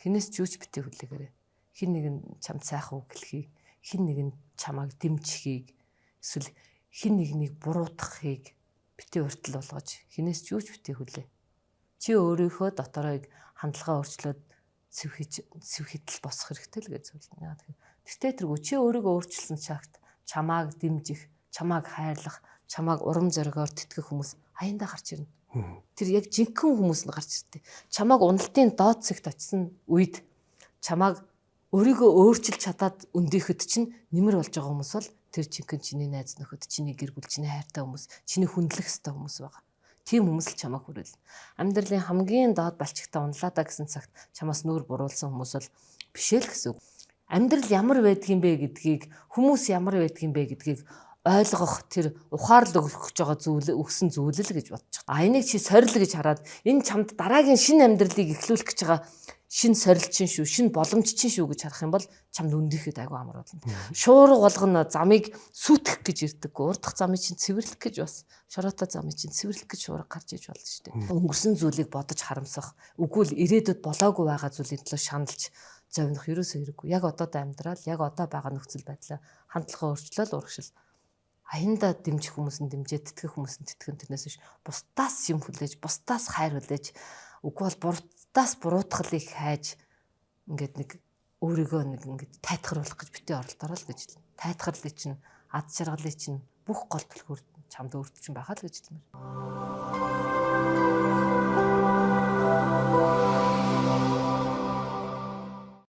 Хинээс ч юуч битээ хүлээгээрэй. Хин нэг нь чамд сайхан үг хэлхийг, хин нэг нь чамайг дэмжихийг, эсвэл хин нэгнийг буруутгахыг битээ уртл болгож хинээс ч юуч битээ хүлээ. Чи өөрийнхөө доторыг хандлага өөрчлөөд сэвхэтэл босох хэрэгтэй л гэж зөвлөнө. Тэгтээ тэргүй чи өөрийгөө өөрчилсөн цагт чамааг дэмжих, чамааг хайрлах, чамааг урам зоригоор тэтгэх хүмүүс аяндаа гарч ирнэ. Тэр яг жинхэнэ хүмүүс нь гарч ирдэг. Чамааг уналтын доод зэгт очисон үед чамааг өөрийгөө өөрчилж чадаад өндийхэд чинь нэмэр болж байгаа хүмүүс бол тэр жинхэнэ чиний найз нөхөд, чиний гэр бүл, чиний хайртай хүмүүс, чиний хүндлэх ёстой хүмүүс байгаа. Тийм хүмүүс л чамааг хүрэл. Амьдралын хамгийн доод балчигтаа унлаа да гэсэн цагт чамаас нүүр буруулсан хүмүүс бол биш л гэсэн үг. Амьдрал ямар байдгийм бэ гэдгийг, хүмүүс ямар байдгийм бэ гэдгийг ойлгох тэр ухаарлаг өгч байгаа өгсөн зүйлэл гэж бодож байгаа. Энийг чи сорил гэж хараад энэ чамд дараагийн шинэ амьдралыг эхлүүлэх гэж байгаа шинэ сорил чинь шүү, шинэ боломж чинь шүү гэж харах юм бол чамд өндийхэд айгүй амар болно. Шуурга болгоно замыг сүтгэх гэж ирдэггүй. Урдах замыг чинь цэвэрлэх гэж бас шороотой замыг чинь цэвэрлэх гэж шуурга гарч иж болно шүү дээ. Өнгөрсөн зүйлийг бодож харамсах, үгүй л ирээдүйд болоогүй байгаа зүйлийн төлөө шаналж зовнох ерөөсөө хэрэггүй. Яг одоотой амьдрал, яг одоо байгаа нөхцөл байдлаа хандлагаа өөрчлөөл урагшил. Аяндаа дэмжих хүмүүс нь дэмжээ, тэтгэх хүмүүс нь тэтгэн, тэрнээс биш бусдаас юм хүлээж, бусдаас хайр хүлээж, үгүй бол бусдаас буруутгалыг хайж ингээд нэг өөрийгөө нэг ингээд тайтгаруулах гэж битээ оролдороо л гэж хэлнэ. Тайтгарлыг чинь, ад жаргалыг чинь бүх гол төлхөөр чамд өөрт чинь байгаа л гэж хэлмээр.